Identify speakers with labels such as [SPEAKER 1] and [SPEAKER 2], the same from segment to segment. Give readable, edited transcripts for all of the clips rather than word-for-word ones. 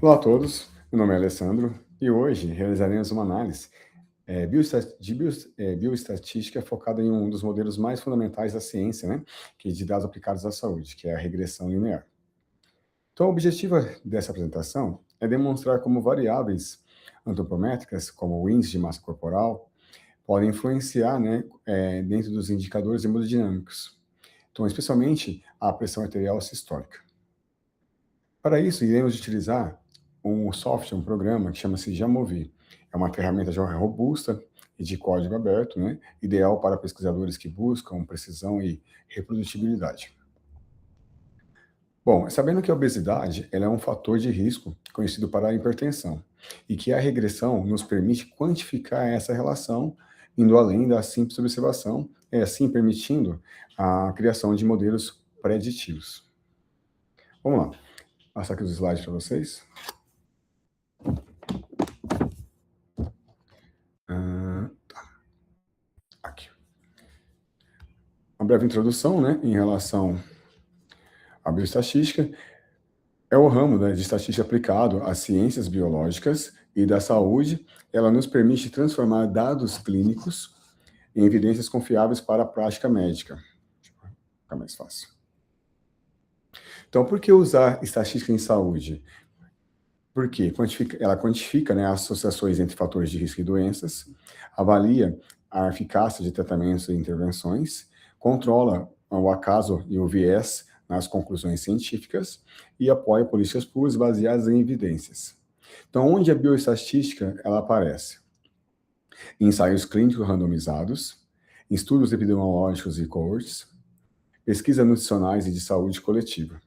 [SPEAKER 1] Olá a todos, meu nome é Alessandro e hoje realizaremos uma análise bioestatística focada em um dos modelos mais fundamentais da ciência, né, que é de dados aplicados à saúde, que é a regressão linear. Então, o objetivo dessa apresentação é demonstrar como variáveis antropométricas, como o índice de massa corporal, podem influenciar, né, dentro dos indicadores hemodinâmicos. Então, especialmente a pressão arterial sistólica. Para isso, iremos utilizar um software, um programa que chama-se Jamovi. É uma ferramenta já robusta e de código aberto, né? Ideal para pesquisadores que buscam precisão e reprodutibilidade. Bom, sabendo que a obesidade ela é um fator de risco conhecido para a hipertensão e que a regressão nos permite quantificar essa relação, indo além da simples observação, assim permitindo a criação de modelos preditivos. Vamos lá, vou passar aqui os slides para vocês. Aqui. Uma breve introdução, né, em relação à bioestatística. É o ramo, né, de estatística aplicado às ciências biológicas e da saúde. Ela nos permite transformar dados clínicos em evidências confiáveis para a prática médica. Deixa eu ficar mais fácil. Então, por que usar estatística em saúde? Porque ela quantifica, né, as associações entre fatores de risco e doenças, avalia a eficácia de tratamentos e intervenções, controla o acaso e o viés nas conclusões científicas e apoia políticas públicas baseadas em evidências. Então, onde a bioestatística ela aparece? Em ensaios clínicos randomizados, em estudos epidemiológicos e cohorts, pesquisas nutricionais e de saúde coletiva,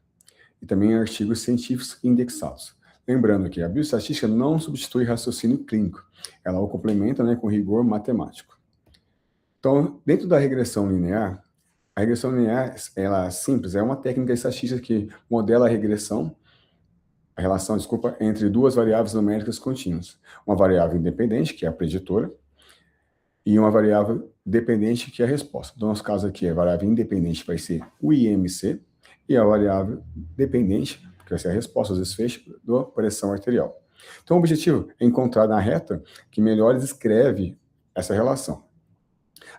[SPEAKER 1] e também em artigos científicos indexados. Lembrando que a bioestatística não substitui raciocínio clínico, ela o complementa, né, com rigor matemático. Então, dentro da regressão linear, a regressão linear, ela é simples, é uma técnica estatística que modela a relação, entre duas variáveis numéricas contínuas. Uma variável independente, que é a preditora, e uma variável dependente, que é a resposta. No nosso caso aqui, a variável independente vai ser o IMC, e a variável dependente, que vai ser a resposta, os desfechos da pressão arterial. Então, o objetivo é encontrar na reta que melhor descreve essa relação.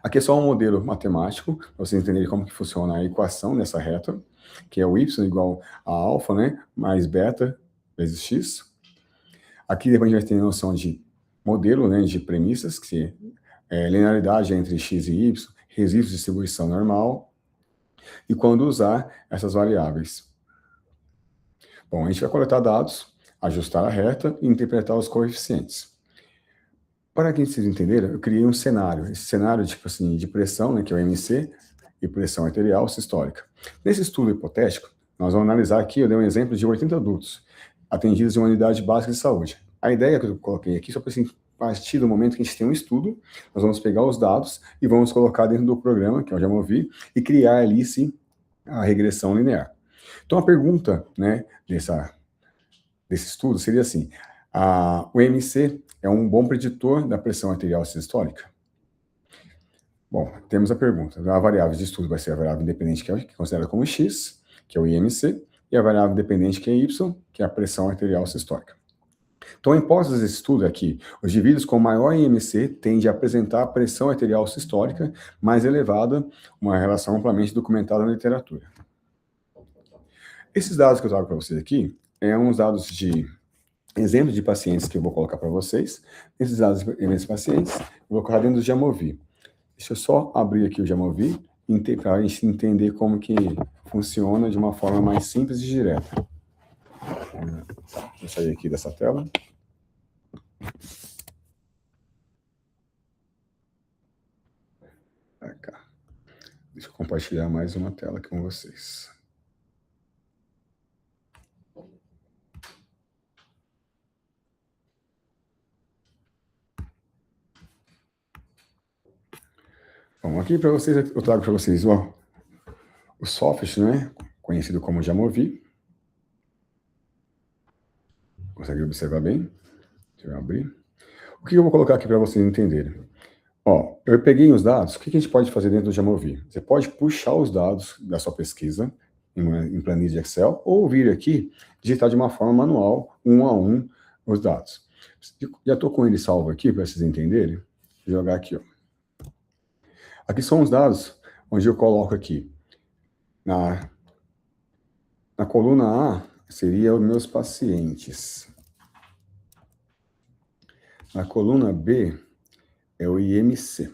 [SPEAKER 1] Aqui é só um modelo matemático, para vocês entenderem como que funciona a equação nessa reta, que é o y igual a alfa, né, mais beta vezes x. Aqui depois a gente vai ter a noção de modelo, né, de premissas, que é linearidade entre x e y, resíduos de distribuição normal, e quando usar essas variáveis. Bom, a gente vai coletar dados, ajustar a reta e interpretar os coeficientes. Para que vocês entenderem, eu criei um cenário. Esse cenário, tipo assim, de pressão, né, que é o MC, e pressão arterial sistólica. Nesse estudo hipotético, nós vamos analisar aqui, eu dei um exemplo de 80 adultos, atendidos em uma unidade básica de saúde. A ideia que eu coloquei aqui, só para assim, a partir do momento que a gente tem um estudo, nós vamos pegar os dados e vamos colocar dentro do programa, que eu já movi, e criar ali, sim, a regressão linear. Então, a pergunta, né, desse estudo seria assim: o MC é um bom preditor da pressão arterial sistólica? Bom, temos a pergunta. A variável de estudo vai ser a variável independente, que é considerada como x, que é o IMC, e a variável dependente, que é y, que é a pressão arterial sistólica. Então, a hipótese desse estudo é que os indivíduos com maior IMC tendem a apresentar a pressão arterial sistólica mais elevada, uma relação amplamente documentada na literatura. Esses dados que eu trago para vocês aqui uns dados de exemplo de pacientes que eu vou colocar para vocês. Esses dados desses pacientes, eu vou colocar dentro do Jamovi. Deixa eu só abrir aqui o Jamovi para a gente entender como que funciona de uma forma mais simples e direta. Vou sair aqui dessa tela. Cá. Deixa eu compartilhar mais uma tela aqui com vocês. Bom, aqui para vocês, eu trago para vocês o software, né, conhecido como Jamovi. Consegue observar bem? Deixa eu abrir. O que eu vou colocar aqui para vocês entenderem? Ó, eu peguei os dados, o que a gente pode fazer dentro do Jamovi? Você pode puxar os dados da sua pesquisa, em planilha de Excel, ou vir aqui, digitar de uma forma manual, um a um, os dados. Já estou com ele salvo aqui, para vocês entenderem. Vou jogar aqui, ó. Aqui são os dados, onde eu coloco aqui, na coluna A, seria os meus pacientes. Na coluna B, é o IMC.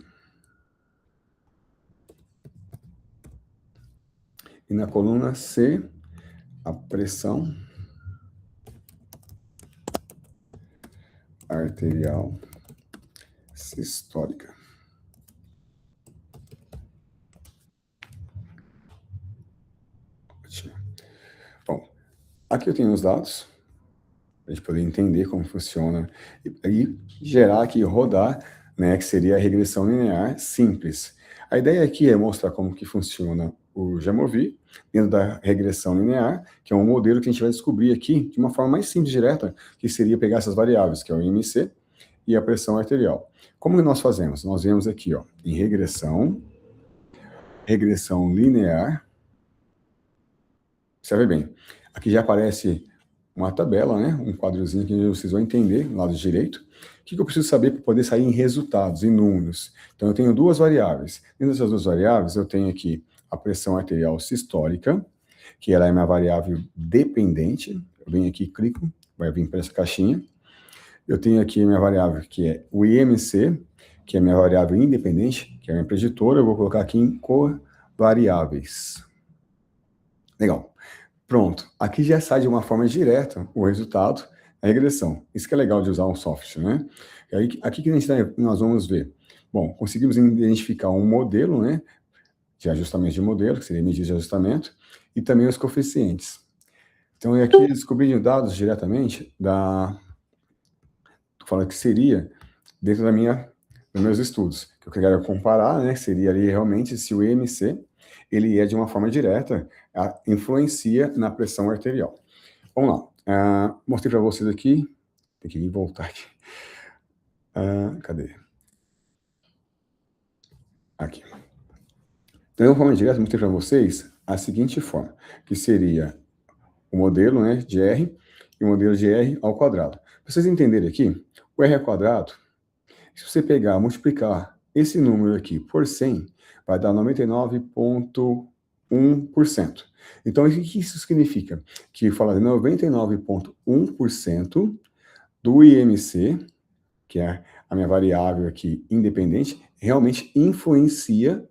[SPEAKER 1] E na coluna C, a pressão arterial sistólica. Bom, aqui eu tenho os dados, para a gente poder entender como funciona, e gerar aqui, rodar, né, que seria a regressão linear simples. A ideia aqui é mostrar como que funciona o Jamovi, dentro da regressão linear, que é um modelo que a gente vai descobrir aqui de uma forma mais simples e direta, que seria pegar essas variáveis, que é o IMC e a pressão arterial. Como que nós fazemos? Nós vemos aqui, ó, em regressão linear. Observe bem, aqui já aparece uma tabela, né, um quadrozinho que vocês vão entender, do lado direito. O que eu preciso saber para poder sair em resultados, em números? Então, eu tenho duas variáveis. Dentro dessas duas variáveis, eu tenho aqui a pressão arterial sistólica, que ela é minha variável dependente. Eu venho aqui, clico, vai vir para essa caixinha. Eu tenho aqui a minha variável, que é o IMC, que é a minha variável independente, que é a minha preditora. Eu vou colocar aqui em covariáveis. Legal. Pronto. Aqui já sai de uma forma direta o resultado da regressão. Isso que é legal de usar um software, né? E aí, aqui que nós vamos ver. Bom, conseguimos identificar um modelo, né, de ajustamento de modelo, que seria medida de ajustamento, e também os coeficientes. Então, aqui descobri dados diretamente fala que seria dentro dos meus estudos, que eu queria comparar, né, seria ali realmente se o IMC, ele é de uma forma direta, influencia na pressão arterial. Vamos lá, mostrei para vocês aqui, tem que voltar aqui, cadê? Aqui. Então, de uma forma direta, mostrei para vocês a seguinte forma, que seria o modelo, né, de R e o modelo de R ao quadrado. Para vocês entenderem aqui, o R ao quadrado, se você pegar, multiplicar esse número aqui por 100, vai dar 99,1%. Então, o que isso significa? Que fala de 99,1% do IMC, que é a minha variável aqui independente, realmente influencia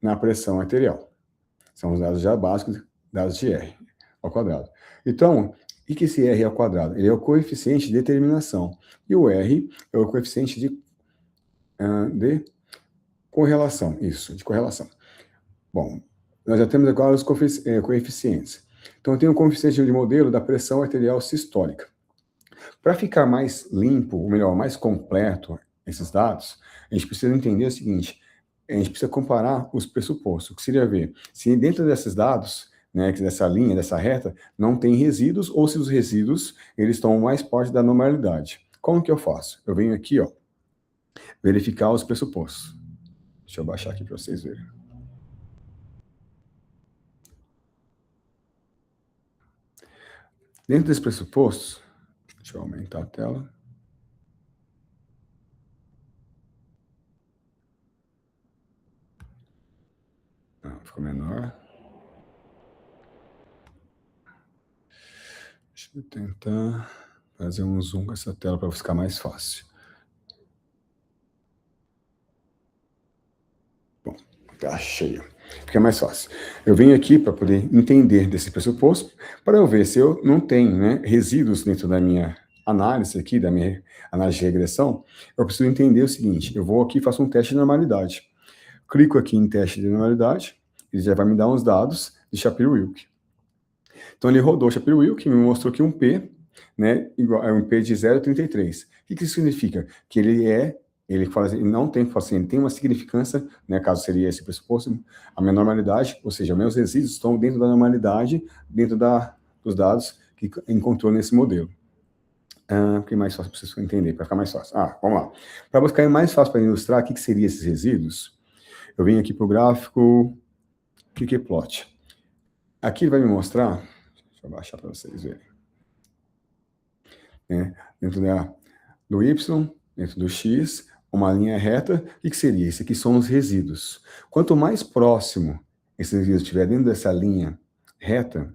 [SPEAKER 1] na pressão arterial. São os dados já básicos, dados de R ao quadrado. Então, o que esse R ao quadrado? Ele é o coeficiente de determinação. E o R é o coeficiente de correlação. Isso, de correlação. Bom, nós já temos agora os coeficientes. Então, eu tenho o coeficiente de modelo da pressão arterial sistólica. Para ficar mais limpo, ou melhor, mais completo esses dados, a gente precisa entender o seguinte, a gente precisa comparar os pressupostos. O que seria ver se dentro desses dados, né, dessa linha, dessa reta, não tem resíduos, ou se os resíduos eles estão mais próximos da normalidade. Como que eu faço? Eu venho aqui, ó, verificar os pressupostos. Deixa eu baixar aqui para vocês verem. Dentro desses pressupostos, deixa eu aumentar a tela. Ficou menor. Deixa eu tentar fazer um zoom com essa tela para ficar mais fácil. Bom, tá cheio. Fica mais fácil. Eu venho aqui para poder entender desse pressuposto, para eu ver se eu não tenho, né, resíduos dentro da minha análise aqui, da minha análise de regressão. Eu preciso entender o seguinte, eu vou aqui e faço um teste de normalidade. Clico aqui em teste de normalidade, ele já vai me dar uns dados de Shapiro-Wilk. Então, ele rodou o Shapiro-Wilk, me mostrou aqui um P, né, igual a um P de 0,33. O que isso significa? Que ele fala assim, não tem, assim, ele tem uma significância, né, caso seria esse pressuposto, a minha normalidade, ou seja, meus resíduos estão dentro da normalidade, dentro dos dados que encontrou nesse modelo. Que é mais fácil para vocês entenderem, para ficar mais fácil. Vamos lá. Para ficar mais fácil para ilustrar o que seriam esses resíduos, eu venho aqui para o gráfico Kkplot. Aqui vai me mostrar, deixa eu baixar para vocês verem, né? Dentro do Y, dentro do X, uma linha reta, o que seria? Isso aqui são os resíduos. Quanto mais próximo esse resíduo estiver dentro dessa linha reta,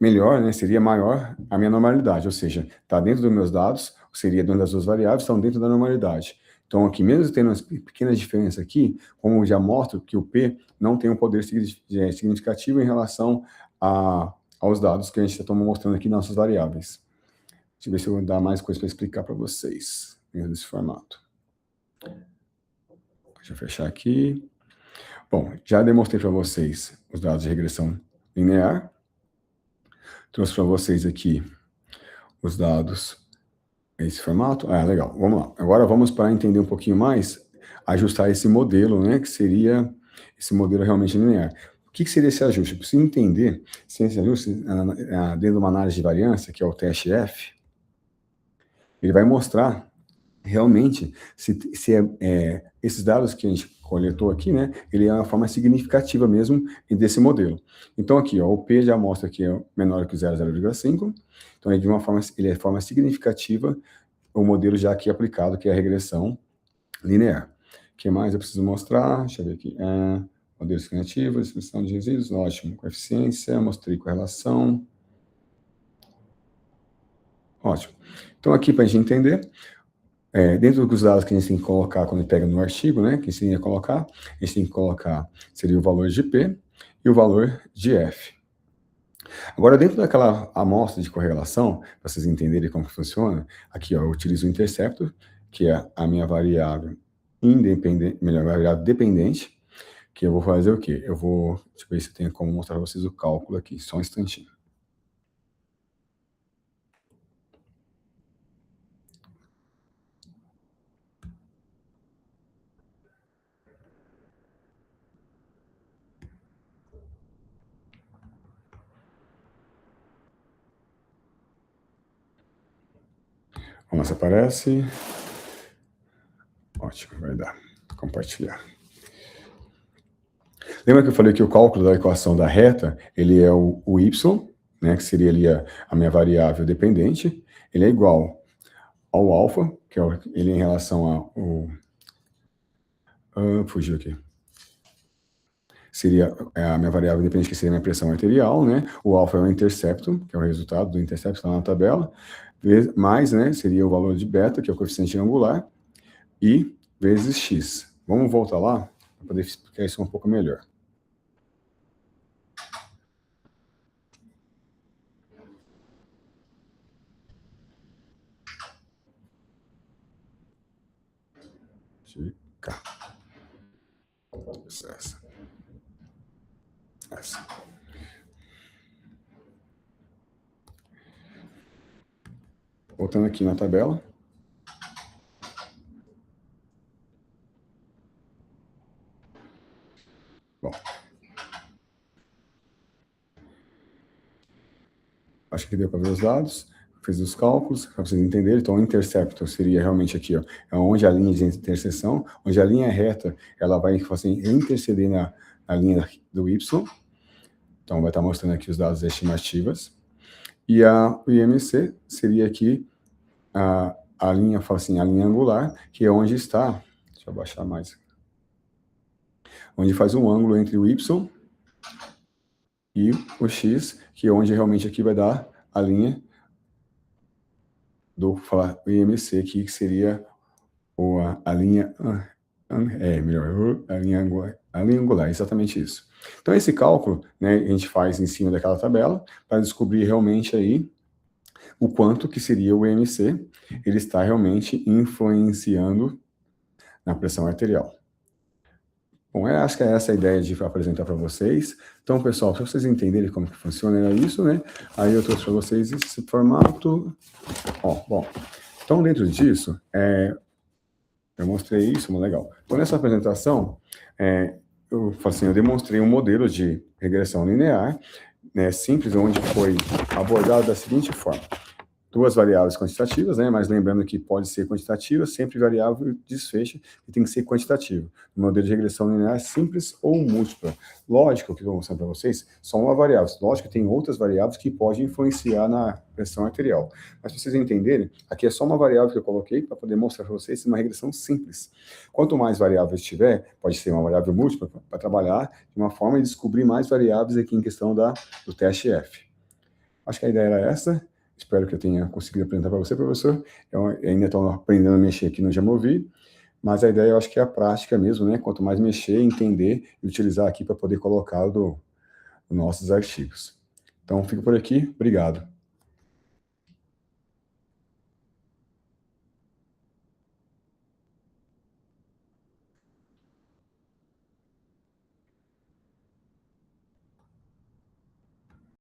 [SPEAKER 1] melhor, né? Seria maior a minha normalidade, ou seja, está dentro dos meus dados, seria dentro das duas variáveis, estão dentro da normalidade. Então, aqui, mesmo tendo umas pequenas diferenças aqui, como eu já mostro que o P não tem um poder significativo em relação aos dados que a gente está mostrando aqui nas nossas variáveis. Deixa eu ver se eu vou dar mais coisa para explicar para vocês dentro desse formato. Deixa eu fechar aqui. Bom, já demonstrei para vocês os dados de regressão linear. Trouxe para vocês aqui os dados nesse formato. Ah, legal. Vamos lá. Agora vamos para entender um pouquinho mais, ajustar esse modelo, né, que seria esse modelo realmente linear. O que seria esse ajuste? Eu preciso entender se esse ajuste, dentro de uma análise de variância, que é o teste F, ele vai mostrar realmente se esses dados que a gente coletou aqui, né, ele é uma forma significativa mesmo desse modelo. Então aqui, ó, o P já mostra que é menor que 0,5, então ele é de forma significativa o modelo já aqui aplicado, que é a regressão linear. O que mais eu preciso mostrar? Deixa eu ver aqui. Modelo significativo, distribuição de resíduos, ótimo. Coeficiência, mostrei correlação. Ótimo. Então aqui para a gente entender, dentro dos dados que a gente tem que colocar quando pega no artigo, né, que a gente tem que colocar, a gente tem que colocar, seria o valor de P e o valor de F. Agora, dentro daquela amostra de correlação, para vocês entenderem como que funciona, aqui, ó, eu utilizo o interceptor, que é a minha variável independente, melhor, variável dependente, que eu vou fazer o quê? Deixa eu ver se eu tenho como mostrar para vocês o cálculo aqui, só um instantinho. Vamos, aparece. Ótimo, vai dar. Compartilhar. Lembra que eu falei que o cálculo da equação da reta, ele é o y, né, que seria ali a minha variável dependente, ele é igual ao alfa, que é ele em relação ao... fugiu aqui. Seria a minha variável dependente, que seria a minha pressão arterial, né? O alfa é o intercepto, que é o resultado do intercepto, está na tabela, mais, né, seria o valor de beta, que é o coeficiente angular, e vezes x. Vamos voltar lá, para poder explicar isso um pouco melhor. Essa. Voltando aqui na tabela. Bom. Acho que deu para ver os dados. Fiz os cálculos, para vocês entenderem. Então, o interceptor seria realmente aqui, ó, é onde a linha de interseção, onde a linha reta, ela vai assim, interceder na linha do Y. Então, vai estar mostrando aqui os dados estimativas. E o IMC seria aqui a linha, assim, a linha angular, que é onde está, deixa eu abaixar mais, onde faz um ângulo entre o Y e o X, que é onde realmente aqui vai dar a linha do IMC aqui, que seria a linha, a linha angular, exatamente isso. Então, esse cálculo, né, a gente faz em cima daquela tabela, para descobrir realmente aí o quanto que seria o IMC, ele está realmente influenciando na pressão arterial. Bom, eu acho que é essa a ideia de apresentar para vocês. Então, pessoal, para vocês entenderem como que funciona, era isso, né? Aí eu trouxe para vocês esse formato. Bom, então dentro disso, eu mostrei isso, mas legal. Então, nessa apresentação, eu demonstrei um modelo de regressão linear, né, simples, onde foi abordado da seguinte forma. duas variáveis quantitativas, né? Mas lembrando que pode ser quantitativa, sempre variável desfecho e tem que ser quantitativo. No modelo de regressão linear simples ou múltipla. Lógico, que eu vou mostrar para vocês, só uma variável. Lógico que tem outras variáveis que podem influenciar na pressão arterial. Mas para vocês entenderem, aqui é só uma variável que eu coloquei para poder mostrar para vocês uma regressão simples. Quanto mais variáveis tiver, pode ser uma variável múltipla para trabalhar de uma forma de descobrir mais variáveis aqui em questão do teste F. Acho que a ideia era essa. Espero que eu tenha conseguido apresentar para você, professor. Eu ainda estou aprendendo a mexer aqui no Jamovi, mas a ideia eu acho que é a prática mesmo, né? Quanto mais mexer, entender e utilizar aqui para poder colocar nos nossos artigos. Então, fico por aqui. Obrigado.